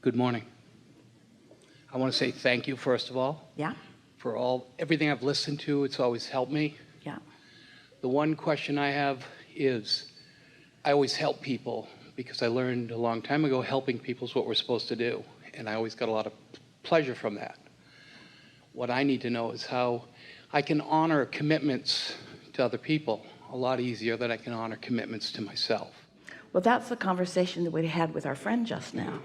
Good morning. I want to say thank you, first of all, Yeah, for everything I've listened to. It's always helped me. yeah. The one question I have is, I always help people because I learned a long time ago helping people is what we're supposed to do, and I always got a lot of pleasure from that. What I need to know is how I can honor commitments to other people a lot easier than I can honor commitments to myself. Well, that's the conversation that we had with our friend just now,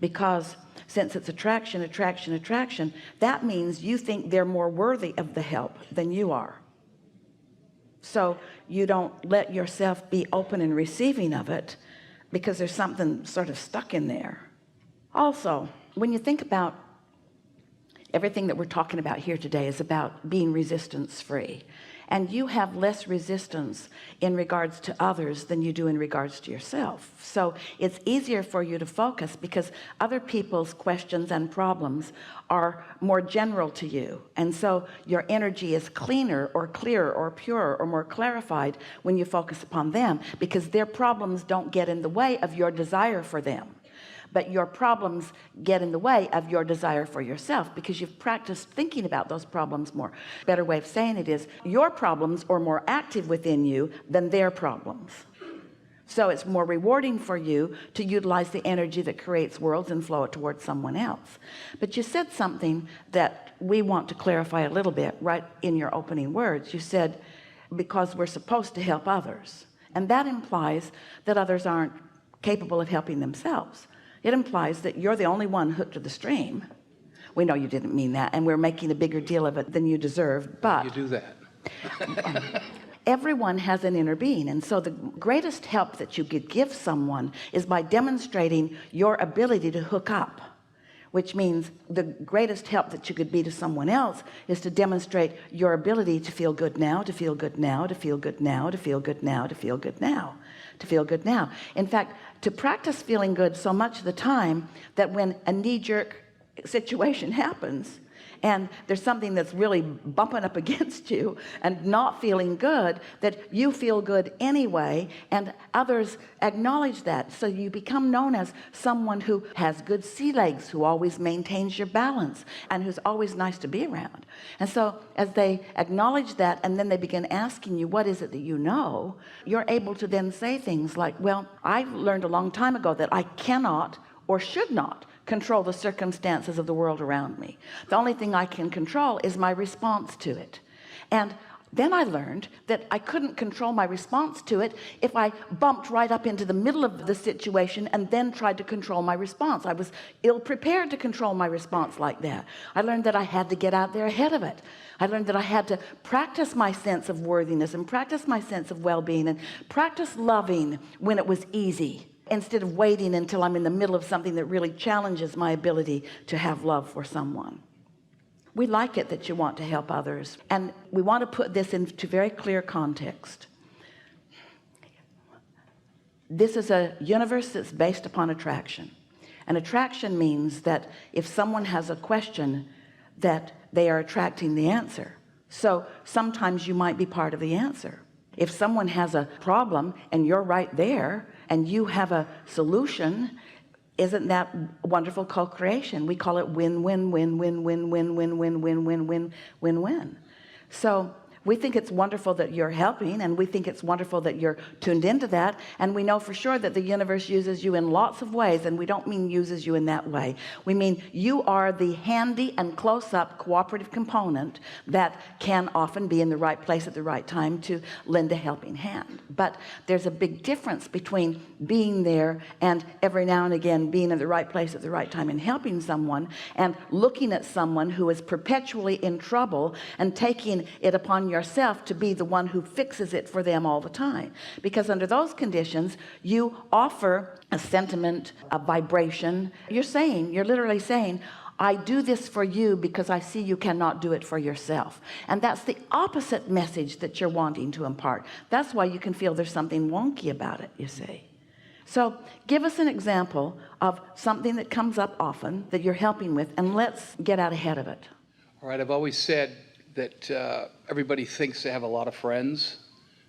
because since it's attraction, attraction, attraction, that means you think they're more worthy of the help than you are. So you don't let yourself be open and receiving of it because there's something sort of stuck in there. Also, when you think about everything that we're talking about here today is about being resistance free, and you have less resistance in regards to others than you do in regards to yourself. So it's easier for you to focus because other people's questions and problems are more general to you, and so your energy is cleaner or clearer or purer or more clarified when you focus upon them, because their problems don't get in the way of your desire for them, but your problems get in the way of your desire for yourself because you've practiced thinking about those problems more. Better way of saying it is your problems are more active within you than their problems. So it's more rewarding for you to utilize the energy that creates worlds and flow it towards someone else. But you said something that we want to clarify a little bit right in your opening words. You said, because we're supposed to help others, and that implies that others aren't capable of helping themselves. It implies that you're the only one hooked to the stream. We know you didn't mean that, and we're making a bigger deal of it than you deserve, but You do that. everyone has an inner being, and so the greatest help that you could give someone is by demonstrating your ability to hook up, which means the greatest help that you could be to someone else is to demonstrate your ability to feel good now, to feel good now, to feel good now, to feel good now, to feel good now, to feel good now. In fact, to practice feeling good so much of the time that when a knee-jerk situation happens and there's something that's really bumping up against you and not feeling good, that you feel good anyway, and others acknowledge that. So you become known as someone who has good sea legs, who always maintains your balance, and who's always nice to be around. And so as they acknowledge that, and then they begin asking you, what is it that you know, you're able to then say things like, well, I learned a long time ago that I cannot or should not control the circumstances of the world around me. The only thing I can control is my response to it. And then I learned that I couldn't control my response to it if I bumped right up into the middle of the situation and then tried to control my response. I was ill prepared to control my response like that. I learned that I had to get out there ahead of it. I learned that I had to practice my sense of worthiness and practice my sense of well-being and practice loving when it was easy, instead of waiting until I'm in the middle of something that really challenges my ability to have love for someone. We like it that you want to help others, and we want to put this into very clear context. This is a universe that's based upon attraction, and attraction means that if someone has a question, that they are attracting the answer. So sometimes you might be part of the answer. If someone has a problem and you're right there and you have a solution, isn't that wonderful co-creation? We call it win-win, win-win, win-win, win-win, win-win, win-win. So we think it's wonderful that you're helping, and we think it's wonderful that you're tuned into that, and we know for sure that the universe uses you in lots of ways, and we don't mean uses you in that way. We mean you are the handy and close-up cooperative component that can often be in the right place at the right time to lend a helping hand. But there's a big difference between being there and every now and again being in the right place at the right time and helping someone, and looking at someone who is perpetually in trouble and taking it upon yourself to be the one who fixes it for them all the time. Because under those conditions, you offer a sentiment, a vibration. You're literally saying, I do this for you because I see you cannot do it for yourself. And that's the opposite message that you're wanting to impart. That's why you can feel there's something wonky about it, you see. So give us an example of something that comes up often that you're helping with, and let's get out ahead of it. All right, I've always said that everybody thinks they have a lot of friends,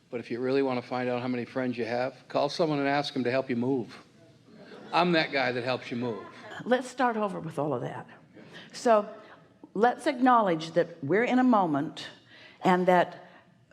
but if you really want to find out how many friends you have, call someone and ask them to help you move. I'm that guy that helps you move. Let's start over with all of that. So let's acknowledge that we're in a moment and that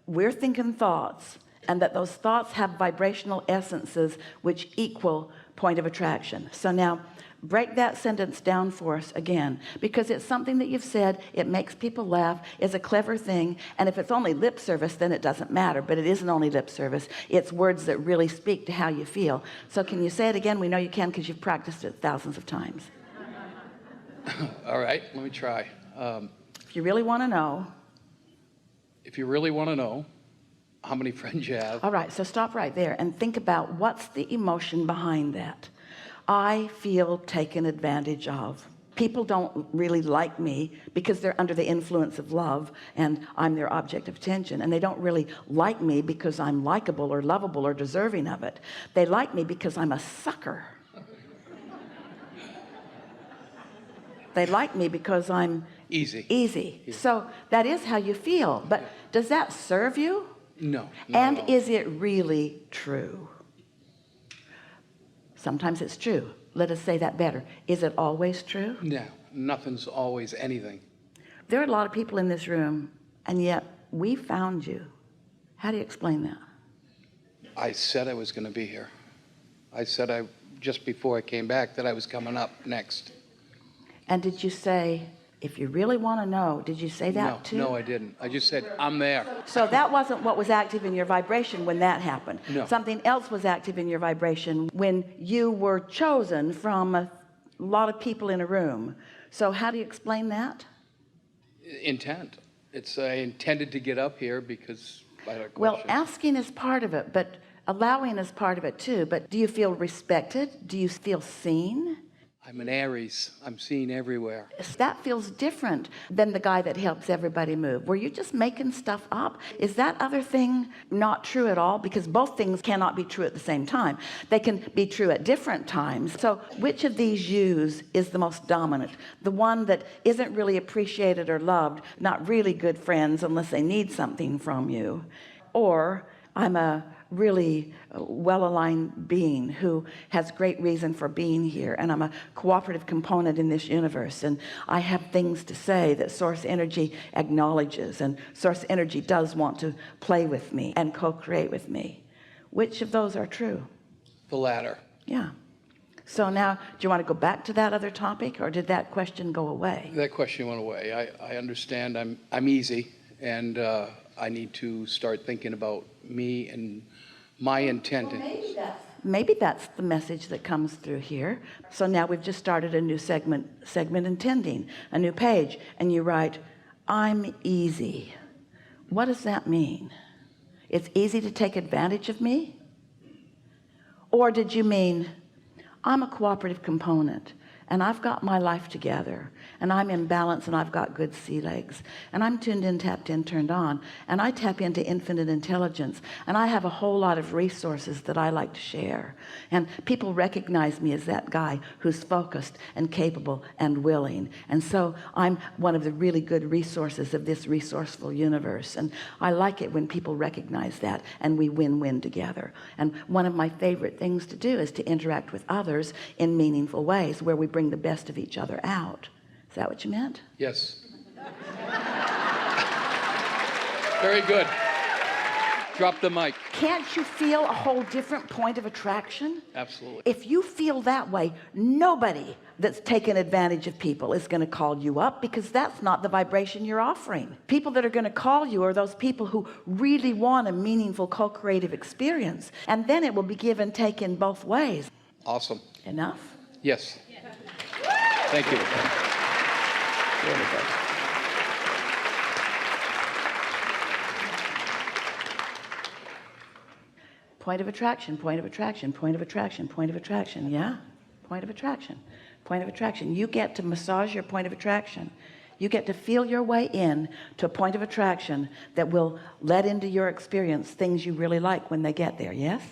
we're thinking thoughts, and that those thoughts have vibrational essences which equal point of attraction. So now break that sentence down for us again, because it's something that you've said, it makes people laugh, it's a clever thing, and if it's only lip service then it doesn't matter, but it isn't only lip service, it's words that really speak to how you feel. So can you say it again? We know you can because you've practiced it thousands of times. All right, let me try. If you really want to know. If you really want to know how many friends you have. All right, so stop right there and think about what's the emotion behind that. I feel taken advantage of. People don't really like me because they're under the influence of love and I'm their object of attention, and they don't really like me because I'm likable or lovable or deserving of it. They like me because I'm a sucker. They like me because I'm easy. So that is how you feel, but does that serve you? No. And is it really true? Sometimes it's true. Let us say that better. Is it always true? No, nothing's always anything. There are a lot of people in this room, and yet we found you. How do you explain that? I said I was going to be here. I said just before I came back that I was coming up next. And did you say, if you really want to know, did you say that too? No, I didn't. I just said, I'm there. So that wasn't what was active in your vibration when that happened. No. Something else was active in your vibration when you were chosen from a lot of people in a room. So how do you explain that? Intent. I intended to get up here because I had a question. Well, asking is part of it, but allowing is part of it too. But do you feel respected? Do you feel seen? I'm an Aries. I'm seen everywhere. That feels different than the guy that helps everybody move. Were you just making stuff up? Is that other thing not true at all? Because both things cannot be true at the same time. They can be true at different times. So which of these yous is the most dominant? The one that isn't really appreciated or loved, not really good friends unless they need something from you? Or I'm a really well-aligned being who has great reason for being here, and I'm a cooperative component in this universe, and I have things to say that source energy acknowledges, and source energy does want to play with me and co-create with me. Which of those are true? The latter. Yeah. So now, do you want to go back to that other topic, or did that question go away? That question went away. I understand I'm easy, and I need to start thinking about me and my intent. Maybe that's the message that comes through here. So now we've just started a new segment intending, a new page, and you write, I'm easy. What does that mean? It's easy to take advantage of me? Or did you mean, I'm a cooperative component, and I've got my life together, and I'm in balance, and I've got good sea legs, and I'm tuned in, tapped in, turned on, and I tap into infinite intelligence, and I have a whole lot of resources that I like to share, and people recognize me as that guy who's focused and capable and willing, and so I'm one of the really good resources of this resourceful universe, and I like it when people recognize that, and we win-win together. And one of my favorite things to do is to interact with others in meaningful ways where we bring the best of each other out. Is that what you meant? Yes. Very good. Drop the mic. Can't you feel a whole different point of attraction? Absolutely. If you feel that way, nobody that's taken advantage of people is going to call you up, because that's not the vibration you're offering. People that are going to call you are those people who really want a meaningful co-creative experience, and then it will be give and take in both ways. Awesome. Enough? Yes. Thank you. Really good. Point of attraction, point of attraction, point of attraction, point of attraction. Yeah? Point of attraction, point of attraction. You get to massage your point of attraction. You get to feel your way in to a point of attraction that will let into your experience things you really like when they get there. Yes?